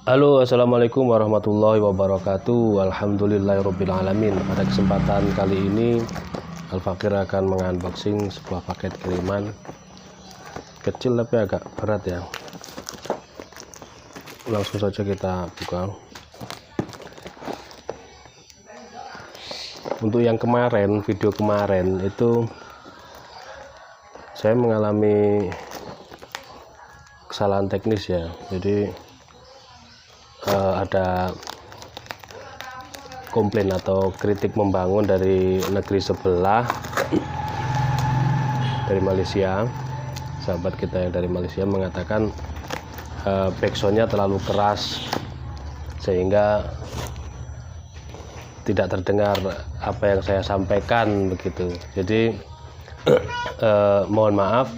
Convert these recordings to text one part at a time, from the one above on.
Halo, assalamualaikum warahmatullahi wabarakatuh. Alhamdulillahirabbil alamin. Pada kesempatan kali ini Al-Fakir akan mengunboxing sebuah paket kiriman kecil tapi agak berat ya. Langsung saja kita buka. Untuk yang kemarin, video kemarin itu saya mengalami kesalahan teknis ya. Jadi ada komplain atau kritik membangun dari negeri sebelah, dari Malaysia. Sahabat kita yang dari Malaysia mengatakan backsoundnya terlalu keras sehingga tidak terdengar apa yang saya sampaikan begitu. Jadi mohon maaf,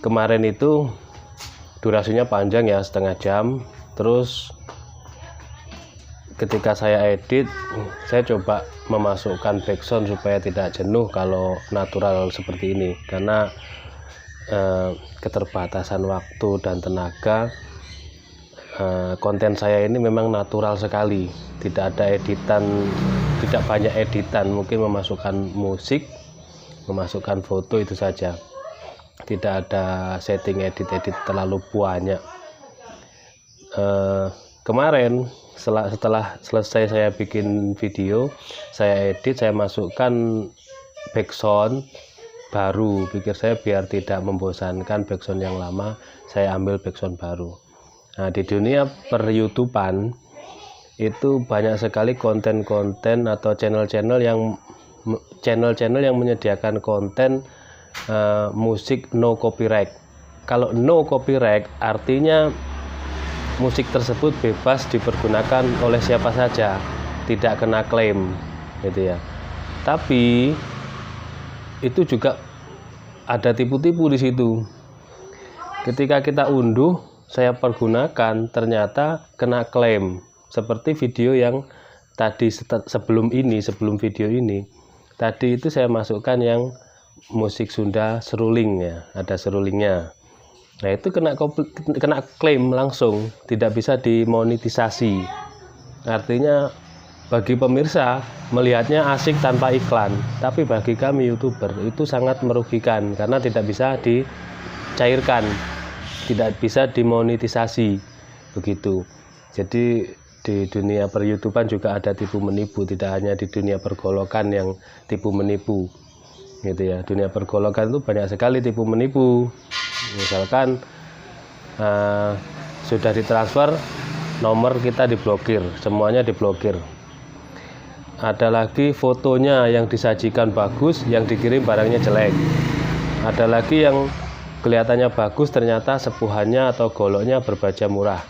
kemarin itu durasinya panjang ya, setengah jam. Terus ketika saya edit, saya coba memasukkan backsound supaya tidak jenuh kalau natural seperti ini, karena keterbatasan waktu dan tenaga. Konten saya ini memang natural sekali, tidak ada editan, tidak banyak editan, mungkin memasukkan musik, memasukkan foto, itu saja, tidak ada setting edit terlalu banyak. Kemarin setelah selesai saya bikin video, saya edit, saya masukkan backsound baru. Pikir saya biar tidak membosankan backsound yang lama, saya ambil backsound baru. Nah, di dunia per YouTubean itu banyak sekali konten-konten atau channel-channel yang menyediakan konten musik no copyright. Kalau no copyright artinya musik tersebut bebas dipergunakan oleh siapa saja, tidak kena klaim, gitu ya. Tapi itu juga ada tipu-tipu di situ. Ketika kita unduh, saya pergunakan, ternyata kena klaim. Seperti video yang tadi sebelum video ini, tadi itu saya masukkan yang musik Sunda seruling ya, ada serulingnya. Nah, itu kena klaim langsung, tidak bisa dimonetisasi. Artinya bagi pemirsa melihatnya asik tanpa iklan, tapi bagi kami YouTuber itu sangat merugikan karena tidak bisa dicairkan, tidak bisa dimonetisasi begitu. Jadi di dunia per YouTubean juga ada tipu menipu, tidak hanya di dunia pergolokan yang tipu menipu, gitu ya. Dunia pergolokan itu banyak sekali tipu menipu. Misalkan sudah ditransfer, nomor kita diblokir, semuanya diblokir. Ada lagi fotonya yang disajikan bagus, yang dikirim barangnya jelek. Ada lagi yang kelihatannya bagus, ternyata sepuhannya atau goloknya berbaja murah.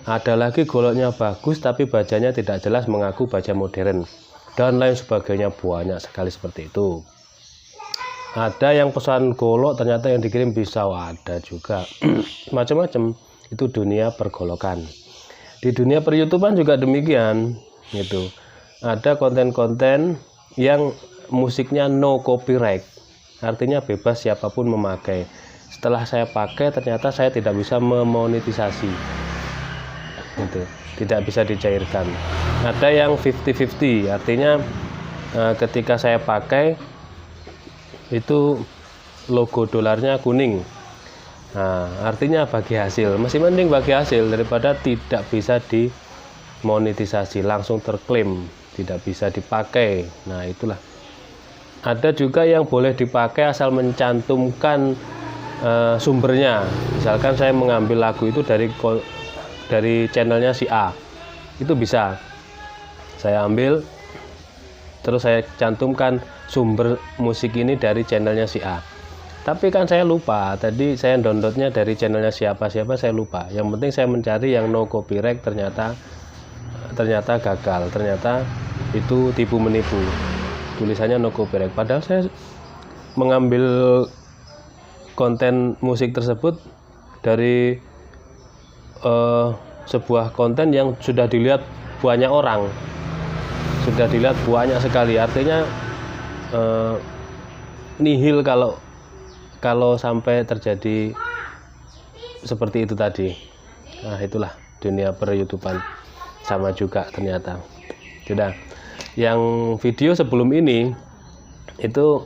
Ada lagi goloknya bagus tapi bajanya tidak jelas, mengaku baja modern, dan lain sebagainya. Banyak sekali seperti itu. Ada yang pesan golok ternyata yang dikirim pisau, ada juga. Macam-macam. Itu dunia pergolokan. Di dunia per YouTubean juga demikian, gitu. Ada konten-konten yang musiknya no copyright, artinya bebas siapapun memakai. Setelah saya pakai ternyata saya tidak bisa memonetisasi, gitu. Tidak bisa dicairkan. Ada yang 50-50, artinya ketika saya pakai itu logo dolarnya kuning. Nah, artinya bagi hasil, masih mending bagi hasil daripada tidak bisa dimonetisasi, langsung terklaim, tidak bisa dipakai. Nah, itulah. Ada juga yang boleh dipakai asal mencantumkan sumbernya. Misalkan saya mengambil lagu itu dari channelnya si A, itu bisa saya ambil, terus saya cantumkan sumber musik ini dari channelnya si A. Tapi kan saya lupa, tadi saya downloadnya dari channelnya siapa saya lupa. Yang penting saya mencari yang no copyright, ternyata gagal, ternyata itu tipu menipu, tulisannya no copyright. Padahal saya mengambil konten musik tersebut dari sebuah konten yang sudah dilihat banyak orang, sudah dilihat banyak sekali. Artinya nihil kalau sampai terjadi seperti itu tadi. Nah, itulah dunia per YouTubean sama juga ternyata. Sudah. Yang video sebelum ini itu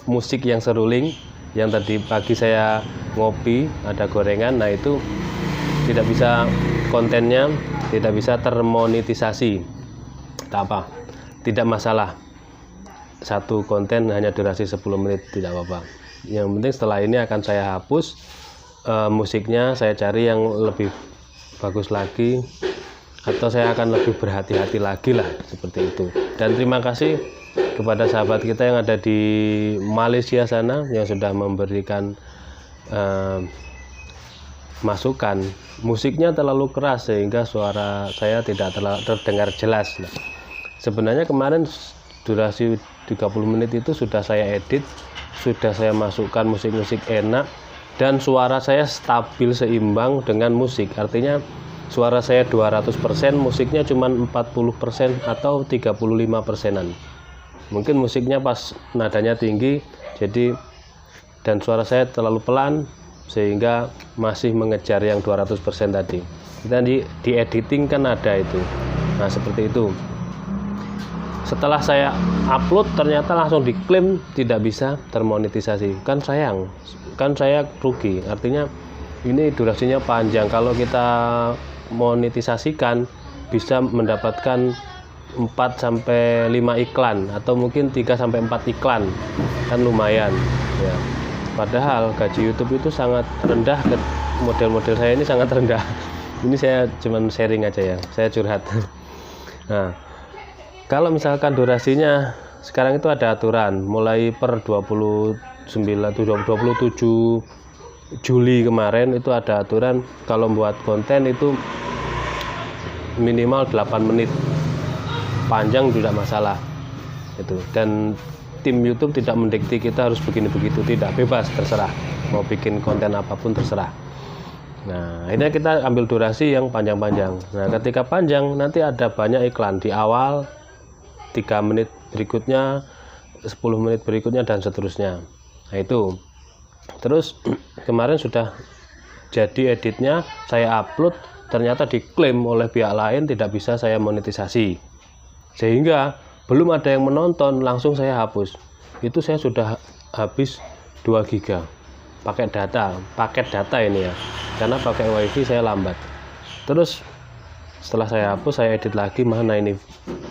musik yang seruling, yang tadi pagi saya ngopi ada gorengan, nah itu tidak bisa, kontennya tidak bisa termonetisasi. Tak apa, tidak masalah, satu konten hanya durasi 10 menit tidak apa-apa. Yang penting setelah ini akan saya hapus musiknya, saya cari yang lebih bagus lagi, atau saya akan lebih berhati-hati lagi lah, seperti itu. Dan terima kasih kepada sahabat kita yang ada di Malaysia sana yang sudah memberikan masukan. Musiknya terlalu keras sehingga suara saya tidak terdengar jelas. Nah, sebenarnya kemarin durasi 30 menit itu sudah saya edit, sudah saya masukkan musik-musik enak, dan suara saya stabil seimbang dengan musik. Artinya suara saya 200%, musiknya cuma 40% atau 35%-an. Mungkin musiknya pas nadanya tinggi, jadi, dan suara saya terlalu pelan sehingga masih mengejar yang 200% tadi. Kita di editing kan ada itu. Nah, seperti itu. Setelah saya upload ternyata langsung diklaim tidak bisa termonetisasi. Kan sayang, kan saya rugi. Artinya ini durasinya panjang. Kalau kita monetisasikan bisa mendapatkan 4-5 iklan, atau mungkin 3-4 iklan, kan lumayan ya. Padahal gaji YouTube itu sangat rendah, model-model saya ini sangat rendah. Ini saya cuman sharing aja ya, saya curhat. Nah, kalau misalkan durasinya sekarang itu ada aturan mulai per 27 Juli kemarin itu ada aturan kalau buat konten itu minimal 8 menit, panjang tidak masalah itu. Dan tim YouTube tidak mendikte kita harus begini begitu, tidak, bebas, terserah mau bikin konten apapun terserah. Nah, akhirnya kita ambil durasi yang panjang-panjang. Nah, ketika panjang nanti ada banyak iklan di awal, 3 menit berikutnya, 10 menit berikutnya, dan seterusnya. Nah, itu terus kemarin sudah jadi editnya, saya upload, ternyata diklaim oleh pihak lain tidak bisa saya monetisasi, sehingga belum ada yang menonton, langsung saya hapus. Itu saya sudah habis 2 giga pakai paket data ini ya, karena pakai wifi saya lambat. Terus setelah saya hapus, saya edit lagi, mana ini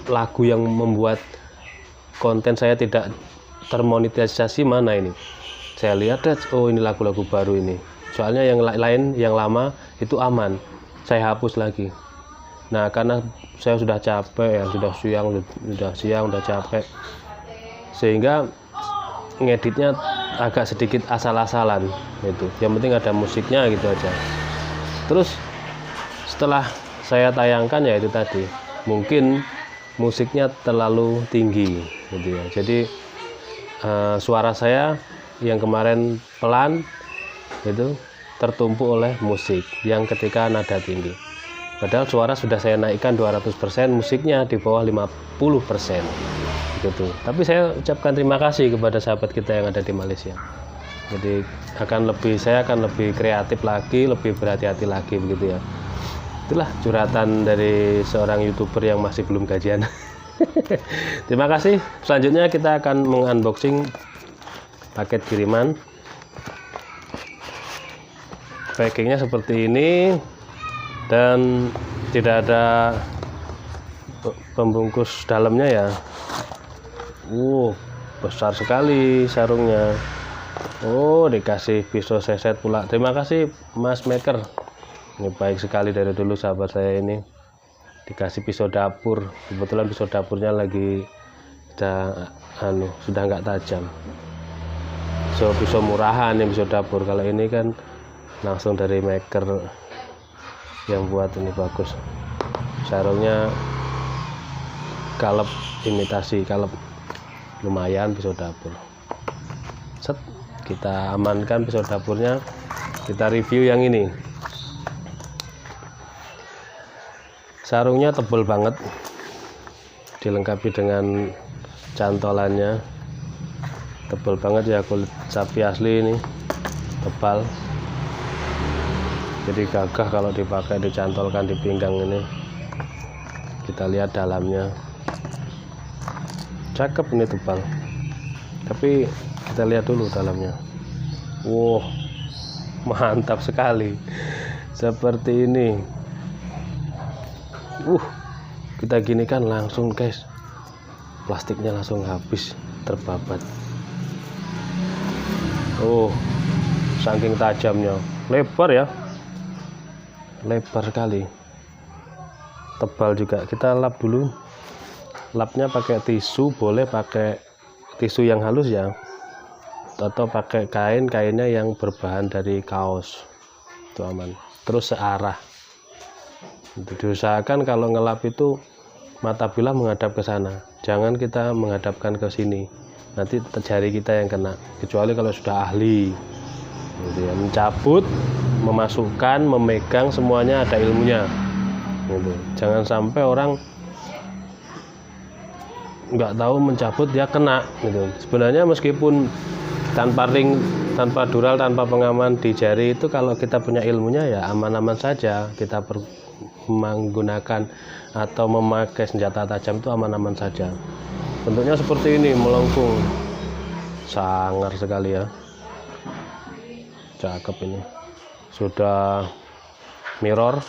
lagu yang membuat konten saya tidak termonetisasi, mana ini. Saya lihat, oh ini lagu-lagu baru ini, soalnya yang lain yang lama itu aman, saya hapus lagi. Nah, karena saya sudah capek ya, sudah siang, udah capek, sehingga ngeditnya agak sedikit asal-asalan itu. Yang penting ada musiknya gitu aja. Terus setelah saya tayangkan ya itu tadi, mungkin musiknya terlalu tinggi gitu ya. Jadi suara saya yang kemarin pelan itu tertumpuk oleh musik yang ketika nada tinggi. Padahal suara sudah saya naikkan 200%, musiknya di bawah 50% gitu. Tapi saya ucapkan terima kasih kepada sahabat kita yang ada di Malaysia. Jadi saya akan lebih kreatif lagi, lebih berhati-hati lagi begitu ya. Itulah curhatan dari seorang YouTuber yang masih belum gajian. Terima kasih. Selanjutnya kita akan mengunboxing paket kiriman. Packingnya seperti ini, dan tidak ada pembungkus dalamnya ya. Besar sekali sarungnya. Dikasih pisau seset pula. Terima kasih Mas Maker. Ini baik sekali, dari dulu sahabat saya ini. Dikasih pisau dapur. Kebetulan pisau dapurnya lagi sudah nggak tajam. Pisau murahan yang pisau dapur. Kalau ini kan langsung dari Maker yang buat, ini bagus. Sarungnya kalep, imitasi kalep, lumayan pisau dapur. Kita amankan pisau dapurnya, kita review yang ini. Sarungnya tebal banget, dilengkapi dengan cantolannya, tebal banget ya, kulit sapi asli ini, tebal. jadi gagah kalau dipakai, dicantolkan di pinggang ini. Kita lihat dalamnya, cakep ini, tebal. Tapi kita lihat dulu dalamnya. Wow, mantap sekali, seperti ini. Kita gini kan langsung guys, plastiknya langsung habis, terbabat. Saking tajamnya, lebar ya, lebar sekali, tebal juga. Kita lap dulu, lapnya pakai tisu, boleh pakai tisu yang halus ya, atau pakai kainnya yang berbahan dari kaos, itu aman. Terus searah, diusahakan kalau ngelap itu mata bilah menghadap ke sana, jangan kita menghadapkan ke sini, nanti jari kita yang kena, kecuali kalau sudah ahli gitu ya, mencabut, memasukkan, memegang, semuanya ada ilmunya gitu. Jangan sampai orang nggak tahu mencabut dia kena gitu. Sebenarnya meskipun tanpa ring, tanpa dural, tanpa pengaman di jari itu, kalau kita punya ilmunya ya aman-aman saja. Kita menggunakan atau memakai senjata tajam itu aman-aman saja. Bentuknya seperti ini, melengkung, sangar sekali ya, cakep ini. Sudah mirror,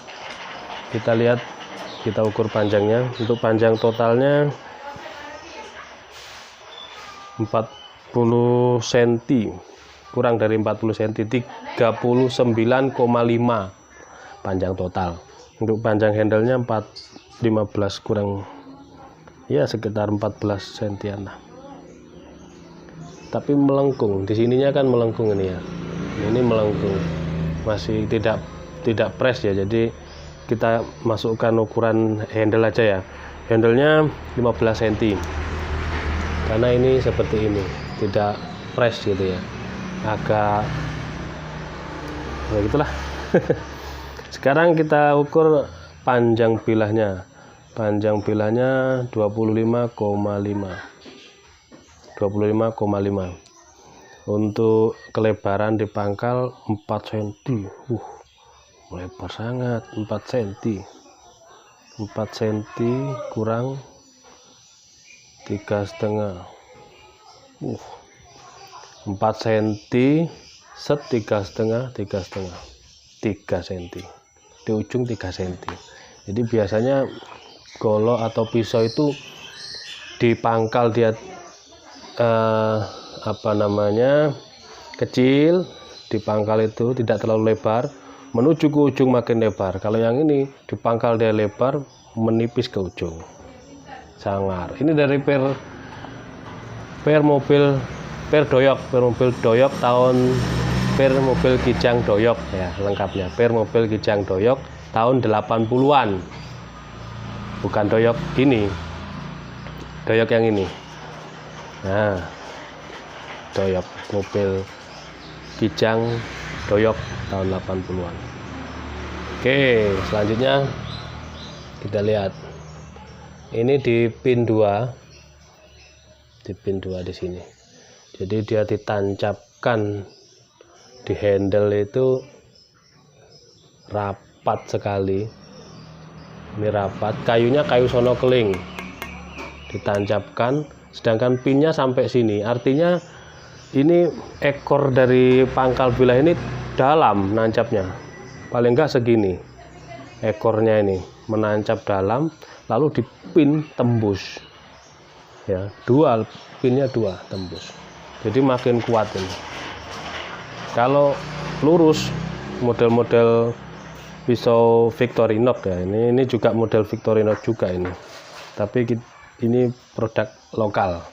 kita lihat, kita ukur panjangnya. Untuk panjang totalnya 40 cm, kurang dari 40 cm, 39,5 panjang total. Untuk panjang handlenya 15 kurang, ya sekitar 14 cm lah. Tapi melengkung, di sininya kan melengkung ini ya. Ini melengkung, masih tidak press ya. Jadi kita masukkan ukuran handle aja ya. Handlenya 15 cm. Karena ini seperti ini, tidak press gitu ya. Agak begitulah. Sekarang kita ukur panjang bilahnya. Panjang bilahnya 25,5. Untuk kelebaran di pangkal 4 cm. Lebar sangat, 4 cm. 4 cm kurang 3,5. 4 cm set 3,5 cm. Di ujung 3 cm. Jadi biasanya golok atau pisau itu dipangkal dia kecil, dipangkal itu tidak terlalu lebar, menuju ke ujung makin lebar. Kalau yang ini dipangkal dia lebar, menipis ke ujung, sangar. Ini dari per mobil doyok tahun, per mobil Kijang Doyok ya lengkapnya, per mobil Kijang Doyok tahun 80-an. Bukan doyok ini, doyok yang ini. Nah, doyok mobil Kijang Doyok tahun 80-an. Oke, selanjutnya kita lihat. Ini di pin 2. Di pin 2 di sini. Jadi dia ditancapkan di handle itu rapat sekali. Ini rapat, kayunya kayu sono keling, ditancapkan, sedangkan pinnya sampai sini. Artinya ini ekor dari pangkal bilah ini dalam nancapnya, paling enggak segini ekornya ini menancap dalam, lalu dipin tembus ya, pinnya 2 tembus, jadi makin kuat ini. Kalau lurus, model-model pisau Victorinox ya, ini juga model Victorinox juga ini, tapi ini produk lokal.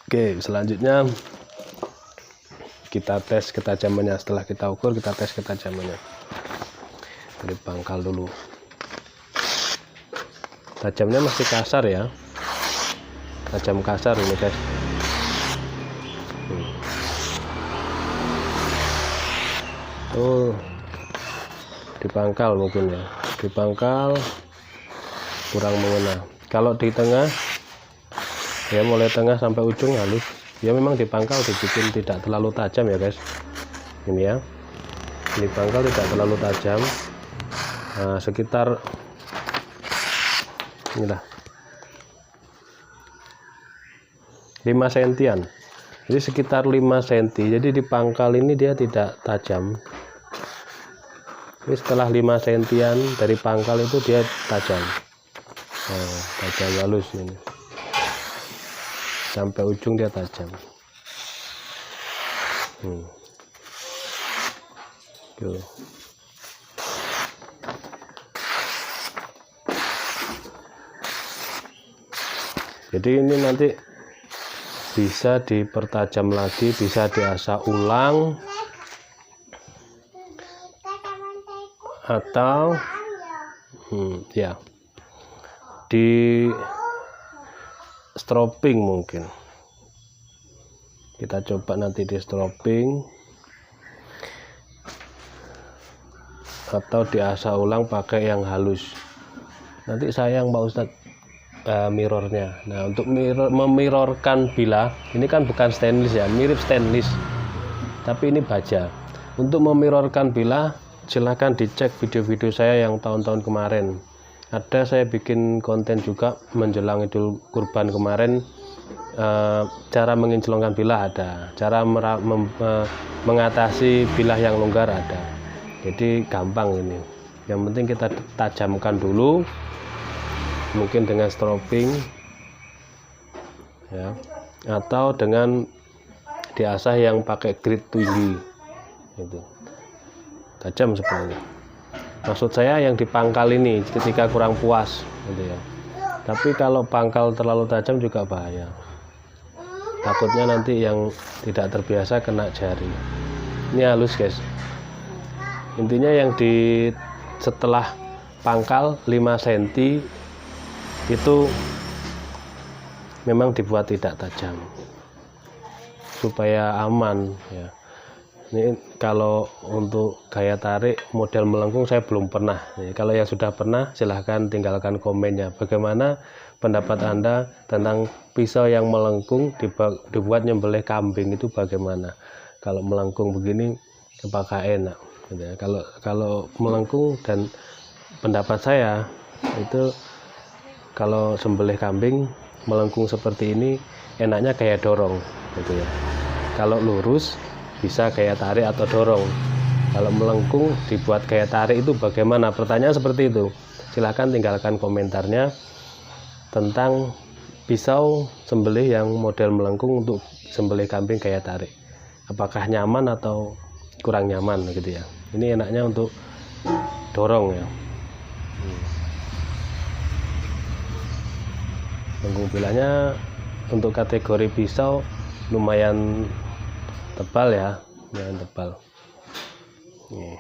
Oke, selanjutnya kita tes ketajamannya. Setelah kita ukur, kita tes ketajamannya dari pangkal dulu. Tajamnya masih kasar ya, tajam kasar ini guys. Di pangkal mungkin ya, di pangkal kurang mengena. Kalau di tengah ya, mulai tengah sampai ujung halus ya, memang di pangkal dibikin tidak terlalu tajam ya guys. Ini ya, Ini pangkal tidak terlalu tajam, sekitar inilah 5 sentian, jadi sekitar 5 cm. Jadi di pangkal ini dia tidak tajam. Ini setelah 5 sentian dari pangkal itu dia tajam, tajam halus ini, sampai ujung dia tajam. Tuh. Jadi ini nanti bisa dipertajam lagi, bisa diasah ulang, atau ya di stropping mungkin. Kita coba nanti di stropping atau diasah ulang pakai yang halus. Nanti sayang Pak Ustadz mirrornya. Nah, untuk memirrorkan bilah, ini kan bukan stainless ya, mirip stainless tapi ini baja. Untuk memirrorkan bilah silahkan dicek video-video saya yang tahun-tahun kemarin. Ada saya bikin konten juga menjelang Idul Kurban kemarin, cara menginclongkan bilah ada, cara mengatasi bilah yang longgar ada. Jadi gampang ini, yang penting kita tajamkan dulu, mungkin dengan stropping ya, atau dengan diasah yang pakai grit tinggi itu tajam seperti ini. Maksud saya yang di pangkal ini ketika kurang puas gitu ya. Tapi kalau pangkal terlalu tajam juga bahaya, takutnya nanti yang tidak terbiasa kena jari. Ini halus guys, intinya yang di setelah pangkal 5 cm itu memang dibuat tidak tajam supaya aman ya. Ini kalau untuk gaya tarik model melengkung saya belum pernah. Jadi, kalau yang sudah pernah silahkan tinggalkan komennya. Bagaimana pendapat Anda tentang pisau yang melengkung dibuat nyembelih kambing itu bagaimana? Kalau melengkung begini apakah enak? Gitu ya. Kalau melengkung, dan pendapat saya itu kalau sembelih kambing melengkung seperti ini enaknya kayak dorong gitu ya. Kalau lurus bisa kayak tarik atau dorong. Kalau melengkung dibuat kayak tarik itu bagaimana? Pertanyaan seperti itu. Silahkan tinggalkan komentarnya tentang pisau sembelih yang model melengkung untuk sembelih kambing kayak tarik. Apakah nyaman atau kurang nyaman gitu ya. Ini enaknya untuk dorong ya. Lengkung bilahnya untuk kategori pisau lumayan tebal ya, lumayan tebal. Nih.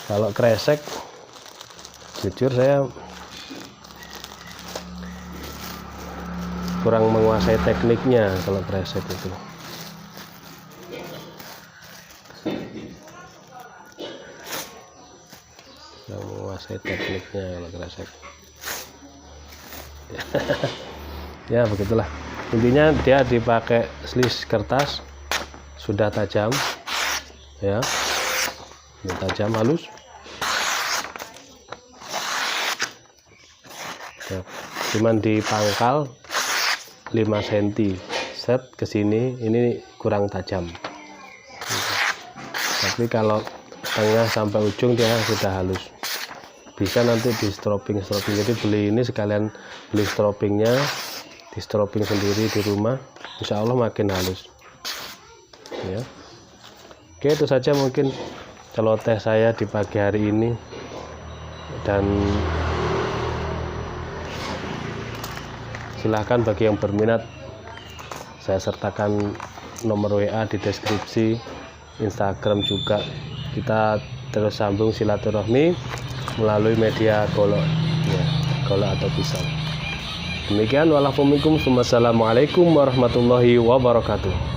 Kalau kresek, jujur saya kurang menguasai tekniknya kalau kresek itu. Kurang menguasai tekniknya kalau kresek. Ya begitulah. Intinya dia dipakai slis kertas sudah tajam ya, ini tajam halus ya. Cuman di pangkal 5 cm set ke sini ini kurang tajam, tapi kalau tengah sampai ujung dia sudah halus. Bisa nanti di stropping. Jadi beli ini sekalian beli stroppingnya, di stropping sendiri di rumah, insya Allah makin halus ya. Oke, itu saja mungkin celoteh saya di pagi hari ini, dan silahkan bagi yang berminat saya sertakan nomor WA di deskripsi, Instagram juga. Kita terus sambung silaturahmi melalui media golok ya, golok atau pisau. Demikian, wassalamualaikum warahmatullahi wabarakatuh.